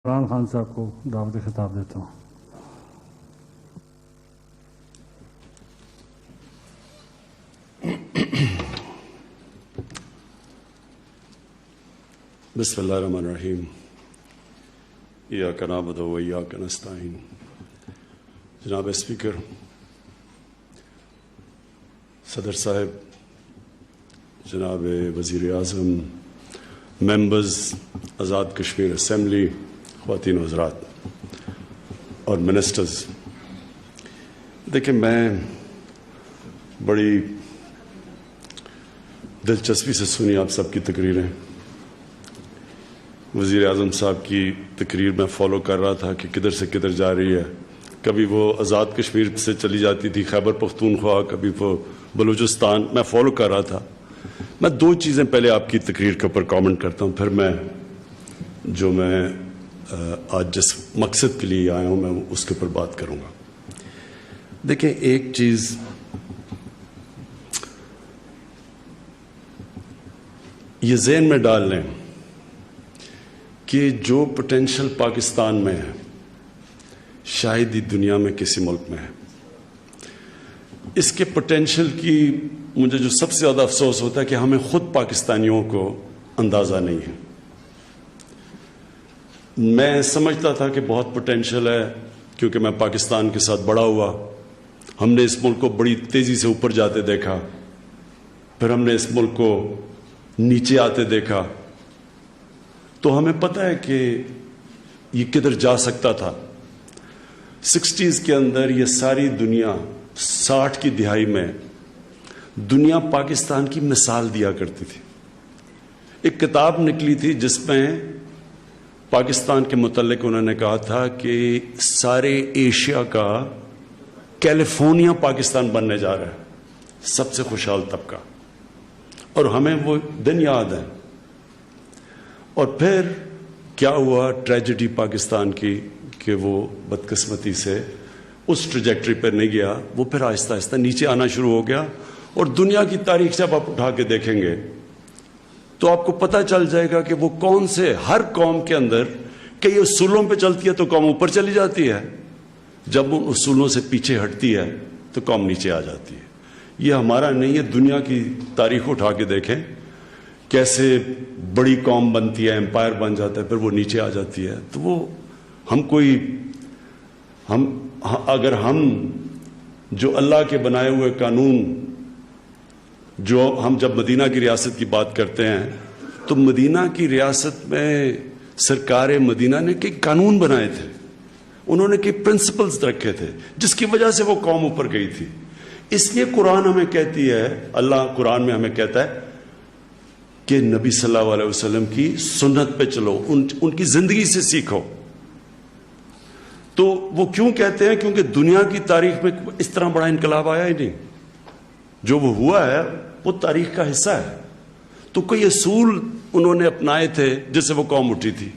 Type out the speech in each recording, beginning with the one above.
عمران خان صاحب کو دعوت خطاب دیتا ہوں. بسم اللہ الرحمن الرحیم. ایاک نعبد و ایاک نستعین. جناب اسپیکر، صدر صاحب، جناب وزیر اعظم، ممبرز آزاد کشمیر اسمبلی، خواتین و حضرات اور منسٹرز، دیکھیں میں بڑی دلچسپی سے سنی آپ سب کی تقریریں. وزیر اعظم صاحب کی تقریر میں فالو کر رہا تھا کہ کدھر سے کدھر جا رہی ہے. کبھی وہ آزاد کشمیر سے چلی جاتی تھی خیبر پختونخوا، کبھی وہ بلوچستان. میں فالو کر رہا تھا. میں دو چیزیں پہلے آپ کی تقریر کے اوپر کامنٹ کرتا ہوں، پھر میں آج جس مقصد کے لیے آیا ہوں میں اس کے اوپر بات کروں گا. دیکھیں، ایک چیز یہ ذہن میں ڈال لیں کہ جو پوٹینشل پاکستان میں ہے شاید ہی دنیا میں کسی ملک میں ہے. اس کے پوٹینشل کی مجھے جو سب سے زیادہ افسوس ہوتا ہے کہ ہمیں خود پاکستانیوں کو اندازہ نہیں ہے. میں سمجھتا تھا کہ بہت پوٹینشل ہے کیونکہ میں پاکستان کے ساتھ بڑا ہوا. ہم نے اس ملک کو بڑی تیزی سے اوپر جاتے دیکھا، پھر ہم نے اس ملک کو نیچے آتے دیکھا، تو ہمیں پتہ ہے کہ یہ کدھر جا سکتا تھا. 60s کے اندر یہ ساری دنیا، 60 کی دہائی میں دنیا پاکستان کی مثال دیا کرتی تھی. ایک کتاب نکلی تھی جس میں پاکستان کے متعلق انہوں نے کہا تھا کہ سارے ایشیا کا کیلیفورنیا پاکستان بننے جا رہا ہے، سب سے خوشحال طبقہ. اور ہمیں وہ دن یاد ہے. اور پھر کیا ہوا ٹریجڈی پاکستان کی کہ وہ بدقسمتی سے اس ٹریجیکٹری پر نہیں گیا. وہ پھر آہستہ آہستہ نیچے آنا شروع ہو گیا. اور دنیا کی تاریخ جب آپ اٹھا کے دیکھیں گے تو آپ کو پتہ چل جائے گا کہ وہ کون سے، ہر قوم کے اندر کئی اصولوں پہ چلتی ہے تو قوم اوپر چلی جاتی ہے، جب ان اصولوں سے پیچھے ہٹتی ہے تو قوم نیچے آ جاتی ہے. یہ ہمارا نہیں ہے. دنیا کی تاریخ اٹھا کے دیکھیں کیسے بڑی قوم بنتی ہے، امپائر بن جاتا ہے، پھر وہ نیچے آ جاتی ہے. تو وہ اگر ہم جو اللہ کے بنائے ہوئے قانون، جو ہم جب مدینہ کی ریاست کی بات کرتے ہیں تو مدینہ کی ریاست میں سرکار مدینہ نے کئی قانون بنائے تھے، انہوں نے کئی پرنسپلز رکھے تھے جس کی وجہ سے وہ قوم اوپر گئی تھی. اس لیے قرآن ہمیں کہتی ہے، اللہ قرآن میں ہمیں کہتا ہے کہ نبی صلی اللہ علیہ وسلم کی سنت پہ چلو، ان کی زندگی سے سیکھو. تو وہ کیوں کہتے ہیں؟ کیونکہ دنیا کی تاریخ میں اس طرح بڑا انقلاب آیا ہی نہیں. جو وہ ہوا ہے وہ تاریخ کا حصہ ہے. تو کوئی اصول انہوں نے اپنائے تھے جس سے وہ قوم اٹھی تھی،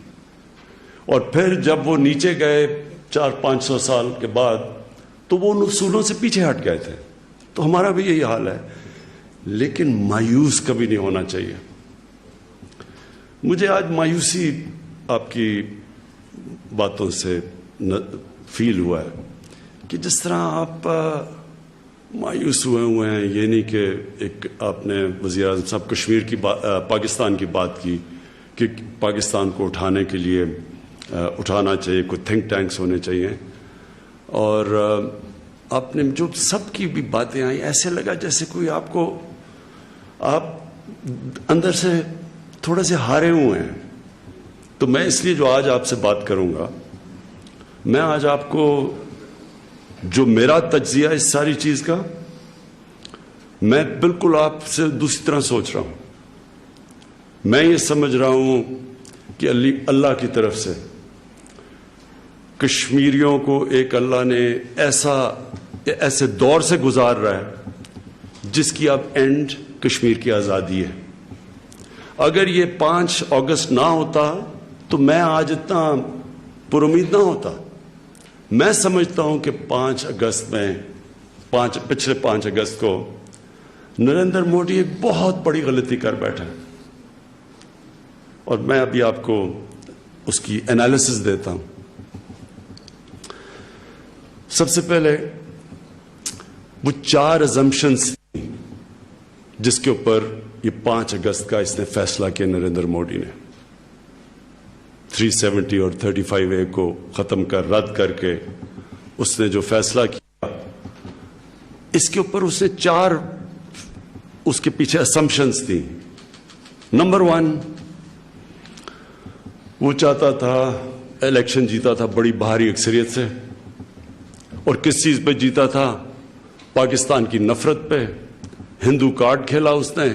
اور پھر جب وہ نیچے گئے 400-500 سال کے بعد تو وہ ان اصولوں سے پیچھے ہٹ گئے تھے. تو ہمارا بھی یہی حال ہے. لیکن مایوس کبھی نہیں ہونا چاہیے. مجھے آج مایوسی آپ کی باتوں سے فیل ہوا ہے کہ جس طرح آپ مایوس ہوئے ہیں. یہ نہیں کہ ایک آپ نے وزیر اعظم صاحب کشمیر کی پاکستان کی بات کی کہ پاکستان کو اٹھانے کے لیے اٹھانا چاہیے، کوئی تھنک ٹینکس ہونے چاہیے. اور آپ نے جو سب کی بھی باتیں آئیں ایسے لگا جیسے کوئی آپ اندر سے تھوڑے سے ہارے ہوئے ہیں. تو میں اس لیے جو آج آپ سے بات کروں گا، میں آج آپ کو جو میرا تجزیہ اس ساری چیز کا، میں بالکل آپ سے دوسری طرح سوچ رہا ہوں. میں یہ سمجھ رہا ہوں کہ اللہ کی طرف سے کشمیریوں کو ایک اللہ نے ایسے دور سے گزار رہا ہے جس کی اب اینڈ کشمیر کی آزادی ہے. اگر یہ 5 اگست نہ ہوتا تو میں آج اتنا پر امید نہ ہوتا. میں سمجھتا ہوں کہ 5 اگست میں پچھلے 5 اگست کو نریندر مودی ایک بہت بڑی غلطی کر بیٹھے. اور میں ابھی آپ کو اس کی انالیسس دیتا ہوں. سب سے پہلے وہ 4 assumptions جس کے اوپر یہ 5 اگست کا اس نے فیصلہ کیا نریندر مودی نے 370 اور 35A کو ختم رد کر کے اس نے جو فیصلہ کیا اس کے اوپر اس نے 4 اس کے پیچھے assumptions تھی. نمبر 1 وہ چاہتا تھا الیکشن جیتا تھا بڑی بھاری اکثریت سے, اور کس چیز پہ جیتا تھا؟ پاکستان کی نفرت پہ. ہندو کارڈ کھیلا اس نے,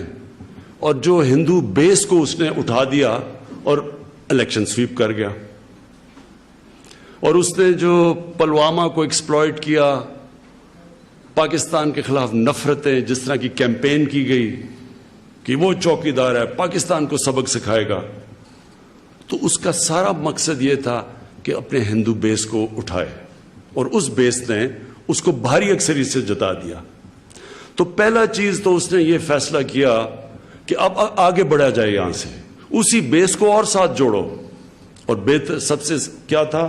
اور جو ہندو بیس کو اس نے اٹھا دیا اور الیکشن سویپ کر گیا. اور اس نے جو پلوامہ کو ایکسپلائٹ کیا, پاکستان کے خلاف نفرتیں جس طرح کی کیمپین کی گئی کہ وہ چوکیدار ہے, پاکستان کو سبق سکھائے گا, تو اس کا سارا مقصد یہ تھا کہ اپنے ہندو بیس کو اٹھائے, اور اس بیس نے اس کو بھاری اکثریت سے جتا دیا. تو پہلا چیز تو اس نے یہ فیصلہ کیا کہ اب آگے بڑھا جائے یہاں سے, اسی بیس کو اور ساتھ جوڑو. اور سب سے کیا تھا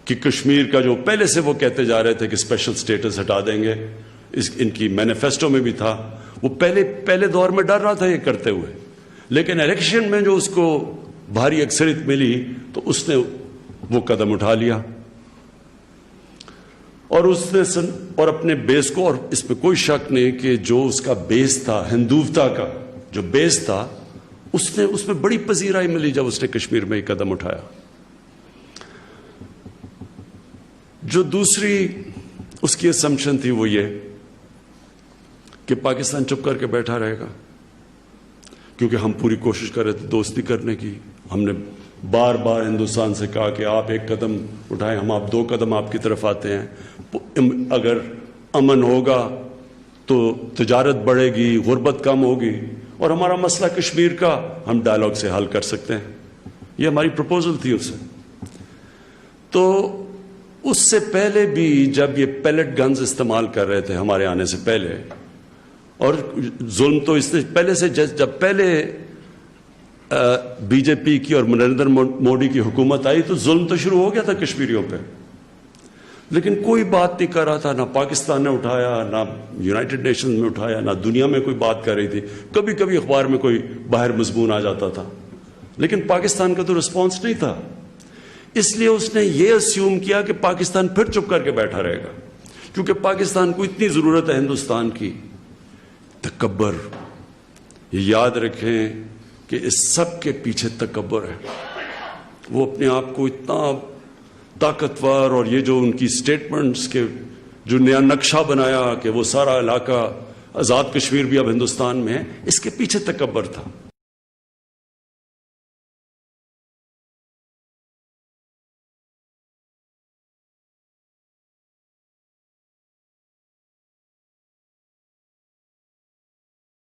کہ کشمیر کا جو پہلے سے وہ کہتے جا رہے تھے کہ اسپیشل سٹیٹس ہٹا دیں گے, ان کی مینیفیسٹو میں بھی تھا, وہ پہلے دور میں ڈر رہا تھا یہ کرتے ہوئے, لیکن الیکشن میں جو اس کو بھاری اکثریت ملی تو اس نے وہ قدم اٹھا لیا. اور اس نے اور اپنے بیس کو, اور اس میں کوئی شک نہیں کہ جو اس کا بیس تھا ہندوتا کا جو بیس تھا اس میں بڑی پذیرائی ملی جب اس نے کشمیر میں یہ قدم اٹھایا. جو دوسری اس کی اسمپشن تھی وہ یہ کہ پاکستان چپ کر کے بیٹھا رہے گا, کیونکہ ہم پوری کوشش کر رہے تھے دوستی کرنے کی. ہم نے بار بار ہندوستان سے کہا کہ آپ 1 قدم اٹھائیں, ہم آپ 2 قدم آپ کی طرف آتے ہیں. اگر امن ہوگا تو تجارت بڑھے گی, غربت کم ہوگی, اور ہمارا مسئلہ کشمیر کا ہم ڈائلاگ سے حل کر سکتے ہیں. یہ ہماری پروپوزل تھی اسے. تو اس سے پہلے بھی جب یہ پیلٹ گنز استعمال کر رہے تھے ہمارے آنے سے پہلے, اور ظلم تو اس نے پہلے سے, جب پہلے بی جے پی کی اور نریندر مودی کی حکومت آئی تو ظلم تو شروع ہو گیا تھا کشمیریوں پہ, لیکن کوئی بات نہیں کر رہا تھا. نہ پاکستان نے اٹھایا, نہ یونائٹڈ نیشنز میں اٹھایا, نہ دنیا میں کوئی بات کر رہی تھی. کبھی کبھی اخبار میں کوئی باہر مضمون آ جاتا تھا, لیکن پاکستان کا تو رسپانس نہیں تھا. اس لیے اس نے یہ اسیوم کیا کہ پاکستان پھر چپ کر کے بیٹھا رہے گا, کیونکہ پاکستان کو اتنی ضرورت ہے ہندوستان کی. تکبر, یہ یاد رکھیں کہ اس سب کے پیچھے تکبر ہے. وہ اپنے آپ کو اتنا طاقتور, اور یہ جو ان کی سٹیٹمنٹس کے جو نیا نقشہ بنایا کہ وہ سارا علاقہ آزاد کشمیر بھی اب ہندوستان میں ہے, اس کے پیچھے تکبر تھا.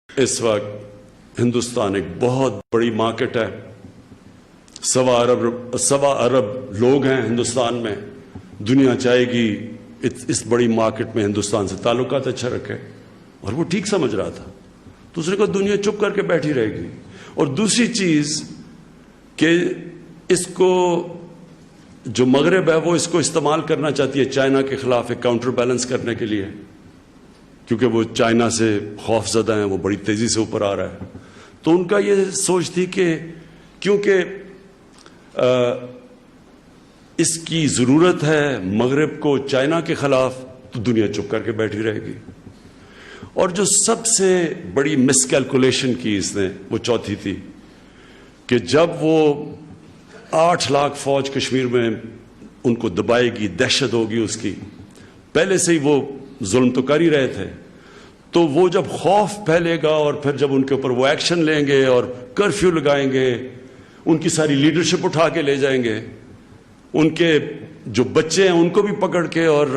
اس وقت ہندوستان ایک بہت بڑی مارکیٹ ہے. 1.25 ارب لوگ ہیں ہندوستان میں. دنیا چاہے گی اس بڑی مارکیٹ میں ہندوستان سے تعلقات اچھا رکھے, اور وہ ٹھیک سمجھ رہا تھا. دوسرے کو دنیا چپ کر کے بیٹھی رہے گی. اور دوسری چیز کہ اس کو جو مغرب ہے وہ اس کو استعمال کرنا چاہتی ہے چائنا کے خلاف ایک کاؤنٹر بیلنس کرنے کے لیے, کیونکہ وہ چائنا سے خوف زدہ ہیں, وہ بڑی تیزی سے اوپر آ رہا ہے. تو ان کا یہ سوچ تھی کہ کیونکہ اس کی ضرورت ہے مغرب کو چائنا کے خلاف, تو دنیا چپ کر کے بیٹھی رہے گی. اور جو سب سے بڑی مس کیلکولیشن کی اس نے وہ چوتھی تھی کہ جب وہ 8 لاکھ فوج کشمیر میں ان کو دبائے گی, دہشت ہوگی اس کی, پہلے سے ہی وہ ظلم تو کر ہی رہے تھے, تو وہ جب خوف پھیلے گا اور پھر جب ان کے اوپر وہ ایکشن لیں گے اور کرفیو لگائیں گے, ان کی ساری لیڈرشپ اٹھا کے لے جائیں گے, ان کے جو بچے ہیں ان کو بھی پکڑ کے, اور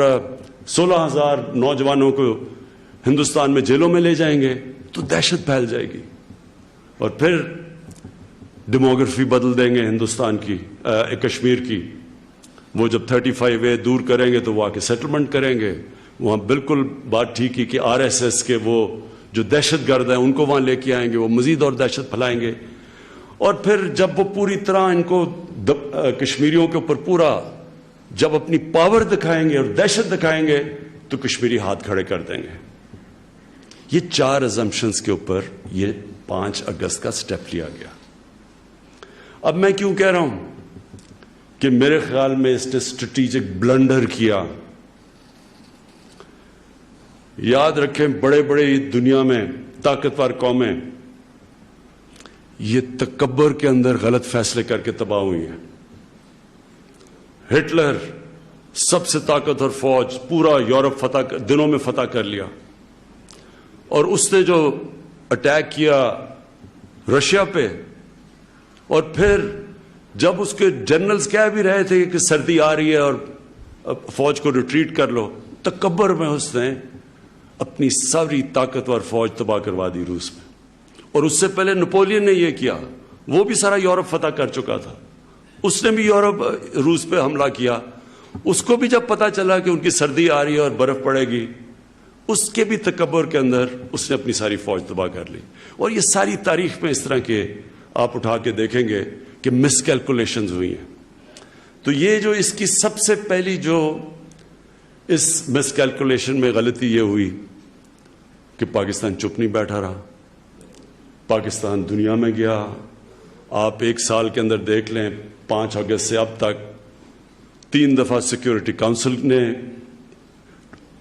16,000 نوجوانوں کو ہندوستان میں جیلوں میں لے جائیں گے, تو دہشت پھیل جائے گی. اور پھر ڈیموگرافی بدل دیں گے ہندوستان کی, کشمیر کی. وہ جب 35A دور کریں گے تو وہ آ کے سیٹلمنٹ کریں گے. وہاں بالکل بات ٹھیک ہی کہ RSS کے وہ جو دہشت گرد ہیں ان کو وہاں لے کے آئیں گے, وہ مزید اور دہشت پھیلائیں گے. اور پھر جب وہ پوری طرح ان کو کشمیریوں کے اوپر پورا جب اپنی پاور دکھائیں گے اور دہشت دکھائیں گے تو کشمیری ہاتھ کھڑے کر دیں گے. یہ 4 ازمپشنز کے اوپر یہ 5 اگست کا سٹیپ لیا گیا. اب میں کیوں کہہ رہا ہوں کہ میرے خیال میں اس نے اسٹریٹجک بلنڈر کیا. یاد رکھیں بڑے بڑے دنیا میں طاقتور قومیں یہ تکبر کے اندر غلط فیصلے کر کے تباہ ہوئی ہیں. ہٹلر سب سے طاقتور فوج پورا یورپ دنوں میں فتح کر لیا, اور اس نے جو اٹیک کیا رشیا پہ, اور پھر جب اس کے جنرلز کہہ بھی رہے تھے کہ سردی آ رہی ہے اور فوج کو ریٹریٹ کر لو, تکبر میں اس نے اپنی ساری طاقتور فوج تباہ کروا دی روس میں. اور اس سے پہلے نپولین نے یہ کیا, وہ بھی سارا یورپ فتح کر چکا تھا, اس نے بھی روس پہ حملہ کیا. اس کو بھی جب پتا چلا کہ ان کی سردی آ رہی ہے اور برف پڑے گی, اس کے بھی تکبر کے اندر اس نے اپنی ساری فوج تباہ کر لی. اور یہ ساری تاریخ میں اس طرح کے آپ اٹھا کے دیکھیں گے کہ مس کیلکولیشنز ہوئی ہیں. تو یہ جو اس کی سب سے پہلی جو اس مس کیلکولیشن میں غلطی یہ ہوئی کہ پاکستان چپ نہیں بیٹھا رہا. پاکستان دنیا میں گیا. آپ 1 سال کے اندر دیکھ لیں 5 اگست سے اب تک 3 دفعہ سیکیورٹی کونسل نے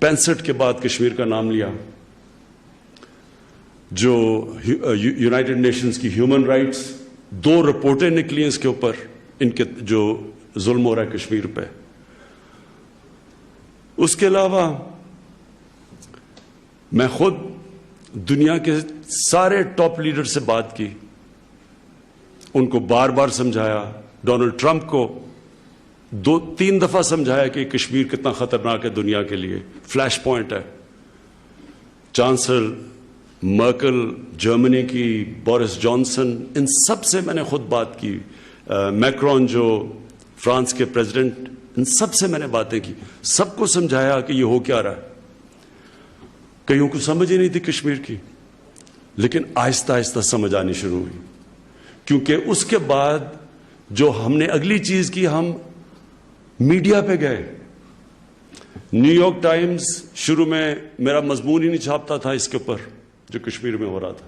65 کے بعد کشمیر کا نام لیا. جو یونائٹڈ نیشنز کی ہیومن رائٹس 2 رپورٹیں نکلی ہیں اس کے اوپر, ان کے جو ظلم ہو رہا ہے کشمیر پہ. اس کے علاوہ میں خود دنیا کے سارے ٹاپ لیڈر سے بات کی, ان کو بار بار سمجھایا. ڈونلڈ ٹرمپ کو 2-3 دفعہ سمجھایا کہ کشمیر کتنا خطرناک ہے دنیا کے لیے, فلیش پوائنٹ ہے. چانسلر مرکل جرمنی کی, بورس جانسن, ان سب سے میں نے خود بات کی. میکرون جو فرانس کے پریزیڈنٹ, ان سب سے میں نے باتیں کی. سب کو سمجھایا کہ یہ ہو کیا رہا ہے. کئیوں کو سمجھ ہی نہیں تھی کشمیر کی, لیکن آہستہ آہستہ سمجھ آنی شروع ہوئی. کیونکہ اس کے بعد جو ہم نے اگلی چیز کی, ہم میڈیا پہ گئے. نیو یارک ٹائمز شروع میں میرا مضمون ہی نہیں چھاپتا تھا اس کے اوپر جو کشمیر میں ہو رہا تھا.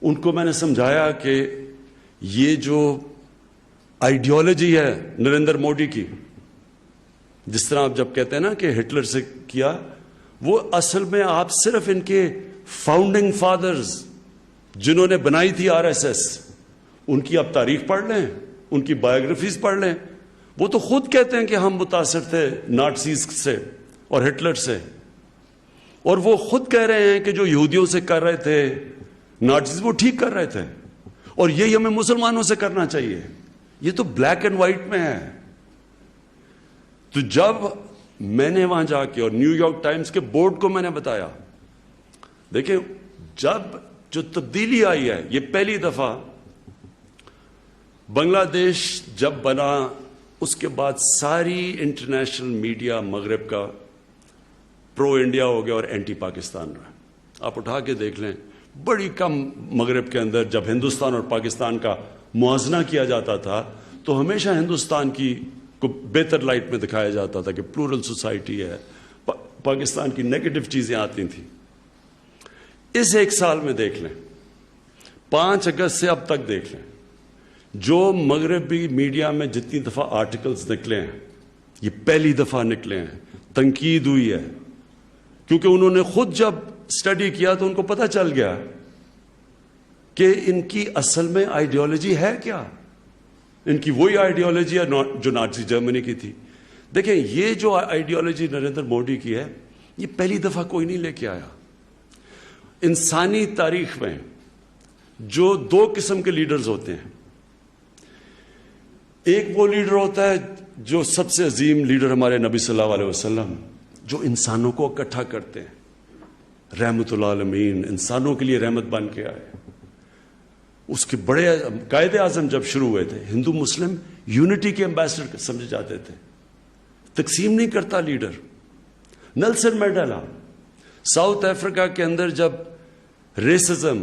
ان کو میں نے سمجھایا کہ یہ جو آئیڈیالوجی ہے نریندر مودی کی, جس طرح آپ جب کہتے ہیں نا کہ ہٹلر سے کیا, وہ اصل میں آپ صرف ان کے فاؤنڈنگ فادرز جنہوں نے بنائی تھی RSS, ان کی آپ تاریخ پڑھ لیں, ان کی بایوگرافیز پڑھ لیں. وہ تو خود کہتے ہیں کہ ہم متاثر تھے نازیز سے اور ہٹلر سے, اور وہ خود کہہ رہے ہیں کہ جو یہودیوں سے کر رہے تھے نازیز وہ ٹھیک کر رہے تھے, اور یہی ہمیں مسلمانوں سے کرنا چاہیے. یہ تو بلیک اینڈ وائٹ میں ہے. تو جب میں نے وہاں جا کے اور نیو یارک ٹائمز کے بورڈ کو میں نے بتایا, دیکھیں جب جو تبدیلی آئی ہے, یہ پہلی دفعہ بنگلہ دیش جب بنا, اس کے بعد ساری انٹرنیشنل میڈیا مغرب کا پرو انڈیا ہو گیا اور اینٹی پاکستان رہا. آپ اٹھا کے دیکھ لیں, بڑی کم مغرب کے اندر جب ہندوستان اور پاکستان کا موازنہ کیا جاتا تھا تو ہمیشہ ہندوستان کی کو بہتر لائٹ میں دکھایا جاتا تھا کہ پلورل سوسائٹی ہے. پاکستان کی نیگیٹو چیزیں آتی تھیں. اس 1 سال میں دیکھ لیں, 5 اگست سے اب تک دیکھ لیں, جو مغربی میڈیا میں جتنی دفعہ آرٹیکلز نکلے ہیں, یہ پہلی دفعہ نکلے ہیں. تنقید ہوئی ہے کیونکہ انہوں نے خود جب اسٹڈی کیا تو ان کو پتہ چل گیا کہ ان کی اصل میں آئیڈیالوجی ہے کیا. ان کی وہی آئیڈیالوجی ہے جو نازی جرمنی کی تھی. دیکھیں یہ جو آئیڈیالوجی نریندر مودی کی ہے, یہ پہلی دفعہ کوئی نہیں لے کے آیا. انسانی تاریخ میں جو 2 قسم کے لیڈرز ہوتے ہیں, ایک وہ لیڈر ہوتا ہے جو سب سے عظیم لیڈر ہمارے نبی صلی اللہ علیہ وسلم, جو انسانوں کو اکٹھا کرتے ہیں, رحمت اللہ عالمین, انسانوں کے لیے رحمت بن کے آئے. اس کے بڑے قائد اعظم جب شروع ہوئے تھے, ہندو مسلم یونٹی کے ایمبیسڈر سمجھے جاتے تھے. تقسیم نہیں کرتا leader. Nelson Mandela South Africa کے اندر جب ریسزم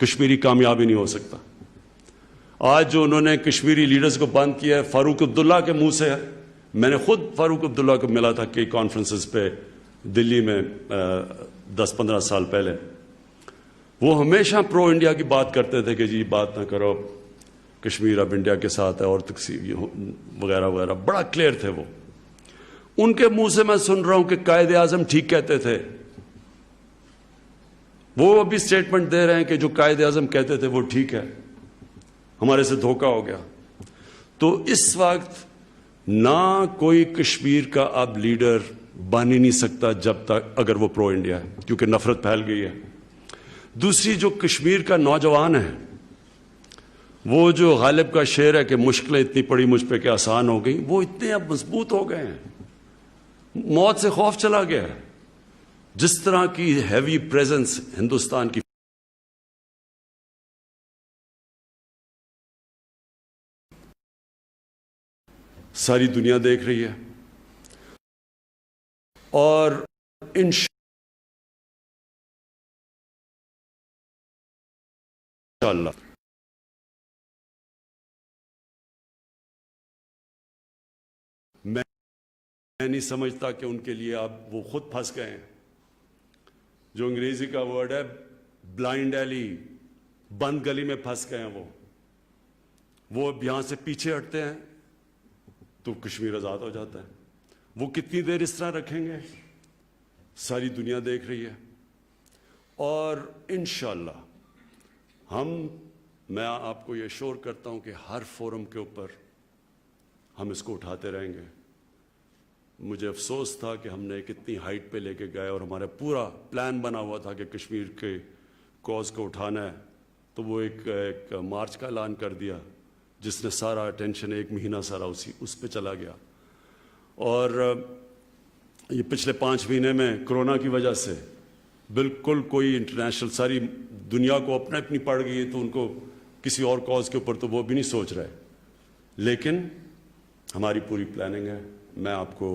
کشمیری کامیاب ہی نہیں ہو سکتا. آج جو انہوں نے کشمیری لیڈرز کو بند کیا ہے, فاروق عبداللہ کے منہ سے, میں نے خود فاروق عبداللہ کو ملا تھا کئی کانفرنسز پہ دلی میں 10-15 سال پہلے. وہ ہمیشہ پرو انڈیا کی بات کرتے تھے کہ جی بات نہ کرو, کشمیر اب انڈیا کے ساتھ ہے اور تقسیم وغیرہ وغیرہ, بڑا کلیئر تھے وہ. ان کے منہ سے میں سن رہا ہوں کہ قائد اعظم ٹھیک کہتے تھے. وہ ابھی سٹیٹمنٹ دے رہے ہیں کہ جو قائد اعظم کہتے تھے وہ ٹھیک ہے, ہمارے سے دھوکہ ہو گیا. تو اس وقت نہ کوئی کشمیر کا اب لیڈر بن ہی نہیں سکتا جب تک اگر وہ پرو انڈیا ہے, کیونکہ نفرت پھیل گئی ہے. دوسری, جو کشمیر کا نوجوان ہے, وہ جو غالب کا شعر ہے کہ مشکلیں اتنی پڑی مجھ پہ کہ آسان ہو گئی, وہ اتنے اب مضبوط ہو گئے ہیں, موت سے خوف چلا گیا ہے. جس طرح کی ہیوی پریزنس ہندوستان کی ساری دنیا دیکھ رہی ہے, اور انشاءاللہ میں نہیں سمجھتا کہ ان کے لیے اب وہ خود پھنس گئے ہیں. جو انگریزی کا ورڈ ہے بلائنڈ ایلی, بند گلی میں پھنس گئے ہیں. وہ اب یہاں سے پیچھے ہٹتے ہیں تو کشمیر آزاد ہو جاتا ہے. وہ کتنی دیر اس طرح رکھیں گے, ساری دنیا دیکھ رہی ہے. اور انشاءاللہ میں آپ کو یہ شور کرتا ہوں کہ ہر فورم کے اوپر ہم اس کو اٹھاتے رہیں گے. مجھے افسوس تھا کہ ہم نے کتنی ہائٹ پہ لے کے گئے اور ہمارا پورا پلان بنا ہوا تھا کہ کشمیر کے کوز کو اٹھانا ہے, تو وہ ایک مارچ کا اعلان کر دیا جس نے سارا اٹینشن 1 مہینہ سارا اس پہ چلا گیا. اور یہ پچھلے 5 مہینے میں کرونا کی وجہ سے بالکل کوئی انٹرنیشنل, ساری دنیا کو اپنی پڑ گئی ہے, تو ان کو کسی اور کاز کے اوپر تو وہ بھی نہیں سوچ رہے. لیکن ہماری پوری پلاننگ ہے. میں آپ کو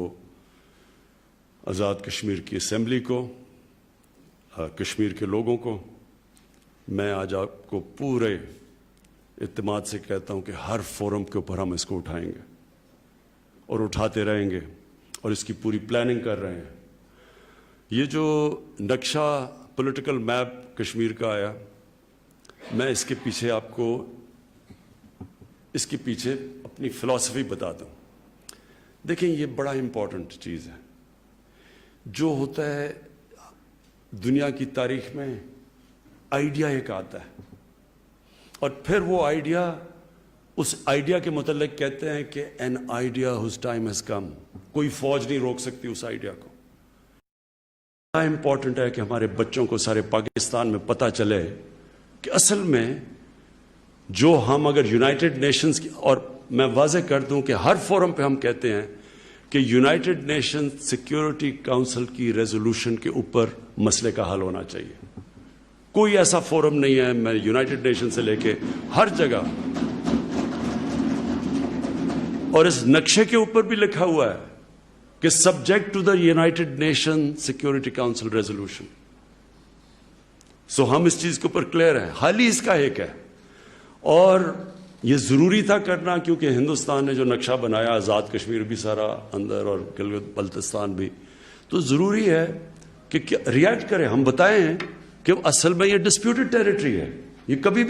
آزاد کشمیر کی اسمبلی کو, کشمیر کے لوگوں کو, میں آج آپ کو پورے اعتماد سے کہتا ہوں کہ ہر فورم کے اوپر ہم اس کو اٹھائیں گے اور اٹھاتے رہیں گے, اور اس کی پوری پلاننگ کر رہے ہیں. یہ جو نقشہ پولیٹیکل میپ کشمیر کا آیا, میں اس کے پیچھے آپ کو اس کے پیچھے اپنی فلسفی بتا دوں. دیکھیں, یہ بڑا امپورٹنٹ چیز ہے. جو ہوتا ہے دنیا کی تاریخ میں, آئیڈیا ایک آتا ہے اور پھر وہ آئیڈیا, اس آئیڈیا کے متعلق کہتے ہیں کہ an idea whose time has come. کوئی فوج نہیں روک سکتی اس آئیڈیا کو. بڑا امپورٹنٹ ہے کہ ہمارے بچوں کو سارے پاکستان میں پتہ چلے کہ اصل میں جو ہم اگر یونائٹڈ نیشنز کی, اور میں واضح کر دوں کہ ہر فورم پہ ہم کہتے ہیں کہ یونائٹڈ نیشن سیکیورٹی کاؤنسل کی ریزولوشن کے اوپر مسئلے کا حل ہونا چاہیے. کوئی ایسا فورم نہیں ہے, میں یونائٹڈ نیشن سے لے کے ہر جگہ, اور اس نقشے کے اوپر بھی لکھا ہوا ہے کہ subject to the United Nation Security Council resolution. So ہم اس چیز کے اوپر کلیئر ہیں. حال ہی اس کا ایک ہے, اور یہ ضروری تھا کرنا, کیونکہ ہندوستان نے جو نقشہ بنایا, آزاد کشمیر بھی سارا اندر اور گلگت بلتستان بھی, تو ضروری ہے کہ ریئیکٹ کریں. ہم بتائیں کہ اصل میں یہ ڈسپیوٹڈ ٹیریٹری ہے, یہ کبھی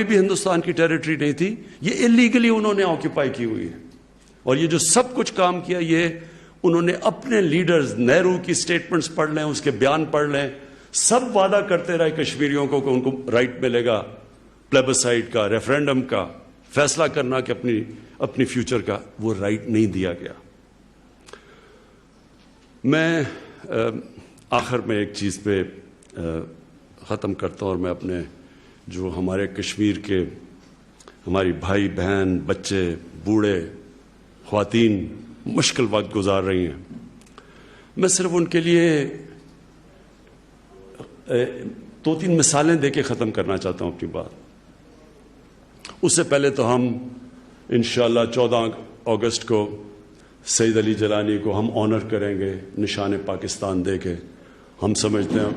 بھی ہندوستان کی ٹیریٹری نہیں تھی, یہ اللیگلی انہوں نے آکوپائی کی ہوئی ہے. اور یہ جو سب کچھ کام کیا, یہ انہوں نے اپنے لیڈرز, نہرو کی سٹیٹمنٹس پڑھ لیں, اس کے بیان پڑھ لیں, سب وعدہ کرتے رہے کشمیریوں کو کہ ان کو رائٹ ملے گا پلیبسائٹ کا, ریفرینڈم کا, فیصلہ کرنا کہ اپنی فیوچر کا. وہ رائٹ نہیں دیا گیا. میں آخر میں ایک چیز پہ ختم کرتا ہوں, اور میں اپنے جو ہمارے کشمیر کے ہماری بھائی بہن, بچے, بوڑھے, خواتین مشکل وقت گزار رہی ہیں, میں صرف ان کے لیے 2-3 مثالیں دے کے ختم کرنا چاہتا ہوں اپنی بات. اس سے پہلے تو ہم انشاءاللہ 14 اگست کو سید علی جیلانی کو ہم آنر کریں گے نشان پاکستان دے کے. ہم سمجھتے ہیں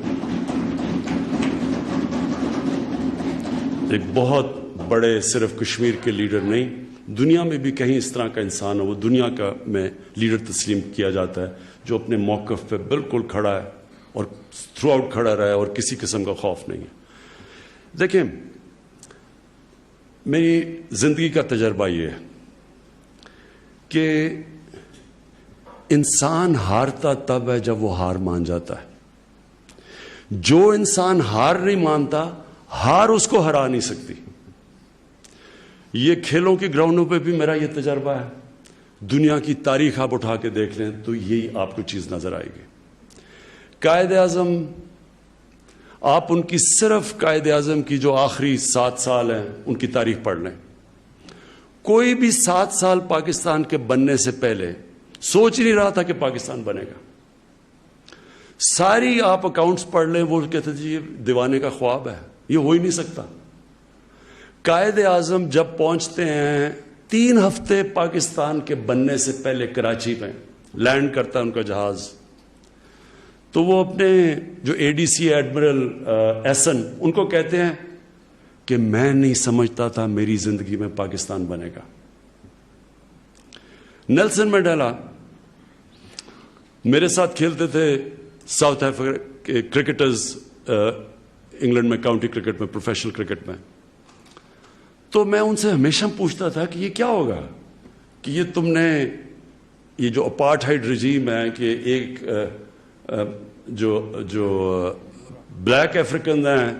ایک بہت بڑے صرف کشمیر کے لیڈر نہیں، دنیا میں بھی کہیں اس طرح کا انسان ہو، وہ دنیا کا میں لیڈر تسلیم کیا جاتا ہے جو اپنے موقف پہ بالکل کھڑا ہے اور تھرو آؤٹ کھڑا رہا ہے اور کسی قسم کا خوف نہیں ہے۔ دیکھیں، میری زندگی کا تجربہ یہ ہے کہ انسان ہارتا تب ہے جب وہ ہار مان جاتا ہے۔ جو انسان ہار نہیں مانتا، ہار اس کو ہرا نہیں سکتی۔ یہ کھیلوں کے گراؤنڈوں پہ بھی میرا یہ تجربہ ہے، دنیا کی تاریخ آپ اٹھا کے دیکھ لیں تو یہی آپ کو چیز نظر آئے گی۔ قائد اعظم، آپ ان کی صرف قائد اعظم کی جو آخری 7 سال ہیں ان کی تاریخ پڑھ لیں، کوئی بھی 7 سال پاکستان کے بننے سے پہلے سوچ نہیں رہا تھا کہ پاکستان بنے گا۔ ساری آپ اکاؤنٹس پڑھ لیں، وہ کہتے تھے یہ دیوانے کا خواب ہے، یہ ہو ہی نہیں سکتا۔ قائد اعظم جب پہنچتے ہیں 3 ہفتے پاکستان کے بننے سے پہلے کراچی میں لینڈ کرتا ہے ان کا جہاز، تو وہ اپنے جو اے ڈی سی ایڈمرل ایسن ان کو کہتے ہیں کہ میں نہیں سمجھتا تھا میری زندگی میں پاکستان بنے گا۔ نیلسن منڈیلا میرے ساتھ کھیلتے تھے ساؤتھ افریقہ کے کرکٹرز، انگلینڈ میں کاؤنٹی کرکٹ میں، پروفیشنل کرکٹ میں، تو میں ان سے ہمیشہ پوچھتا تھا کہ یہ کیا ہوگا کہ یہ تم نے یہ جو اپارٹھائڈ رجیم ہے کہ ایک جو بلیک افریقن ہیں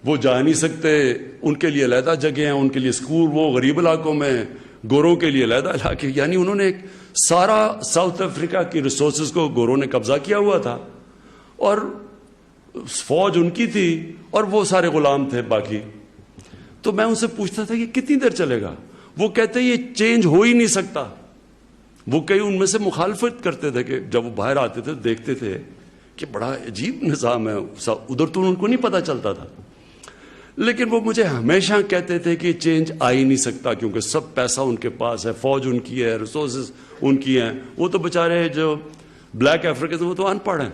وہ جا نہیں سکتے، ان کے لیے علیحدہ جگہ ہیں، ان کے لیے اسکول، وہ غریب علاقوں میں، گوروں کے لیے علیحدہ علاقے، یعنی انہوں نے ایک سارا ساؤتھ افریقہ کی ریسورسز کو گوروں نے قبضہ کیا ہوا تھا اور فوج ان کی تھی اور وہ سارے غلام تھے باقی۔ تو میں ان سے پوچھتا تھا کہ کتنی دیر چلے گا؟ وہ کہتے ہیں یہ چینج ہو ہی نہیں سکتا۔ وہ کئی ان میں سے مخالفت کرتے تھے کہ جب وہ باہر آتے تھے دیکھتے تھے کہ بڑا عجیب نظام ہے ادھر، تو ان کو نہیں پتہ چلتا تھا، لیکن وہ مجھے ہمیشہ کہتے تھے کہ چینج آ ہی نہیں سکتا کیونکہ سب پیسہ ان کے پاس ہے، فوج ان کی ہے، ریسورسز ان کی ہیں، وہ تو بیچارے جو بلیک افریقن وہ تو ان پڑھ ہیں۔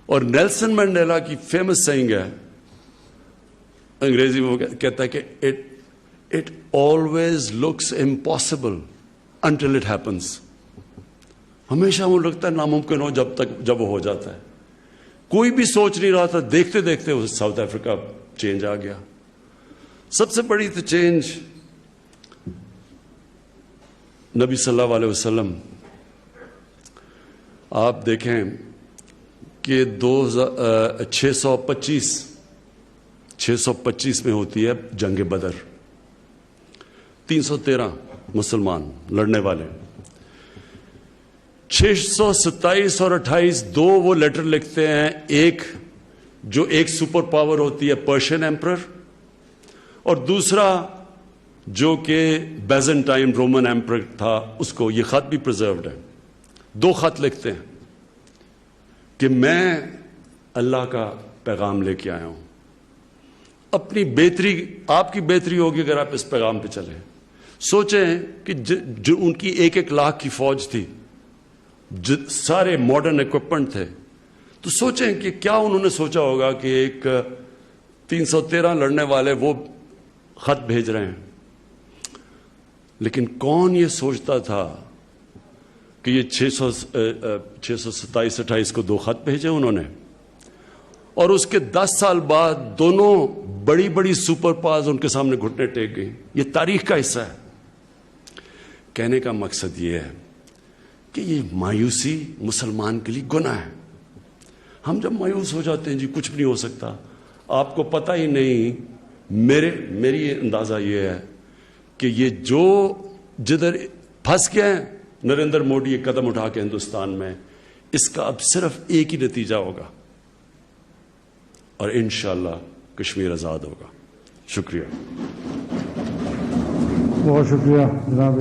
اور نیلسن منڈیلا کی فیمس سینگ ہے، انگریزی میں وہ کہتا ہے کہ it always looks impossible until it happens. ہمیشہ وہ لگتا ہے ناممکن ہو جب وہ ہو جاتا ہے۔ کوئی بھی سوچ نہیں رہا تھا، دیکھتے دیکھتے ساؤتھ افریقہ چینج آ گیا۔ سب سے بڑی تو چینج نبی صلی اللہ علیہ وسلم، آپ دیکھیں کہ 625 میں ہوتی ہے جنگ بدر، 313 مسلمان لڑنے والے، 627 اور 28 دو وہ لیٹر لکھتے ہیں، ایک جو ایک سپر پاور ہوتی ہے پرشین ایمپرر، اور دوسرا جو کہ بیزنٹائن رومن ایمپرر تھا، اس کو یہ خط بھی پرزروڈ ہے۔ 2 خط لکھتے ہیں کہ میں اللہ کا پیغام لے کے آیا ہوں، اپنی بہتری، آپ کی بہتری ہوگی اگر آپ اس پیغام پہ چلیں۔ سوچیں کہ جو ان کی 1 لاکھ کی فوج تھی، سارے ماڈرن اکوپمنٹ تھے، تو سوچیں کہ کیا انہوں نے سوچا ہوگا کہ ایک 313 لڑنے والے وہ خط بھیج رہے ہیں۔ لیکن کون یہ سوچتا تھا کہ یہ 627-28 کو 2 خط بھیجے انہوں نے، اور اس کے 10 سال بعد دونوں بڑی بڑی سپر پاورز ان کے سامنے گھٹنے ٹیک گئی۔ یہ تاریخ کا حصہ ہے۔ کہنے کا مقصد یہ ہے کہ یہ مایوسی مسلمان کے لیے گناہ ہے۔ ہم جب مایوس ہو جاتے ہیں جی کچھ بھی نہیں ہو سکتا، آپ کو پتہ ہی نہیں، میری اندازہ یہ ہے کہ یہ جو جدھر پھنس گئے ہیں نریندر موڈی ایک قدم اٹھا کے ہندوستان میں، اس کا اب صرف ایک ہی نتیجہ ہوگا اور انشاءاللہ کشمیر آزاد ہوگا۔ شکریہ، بہت شکریہ جناب۔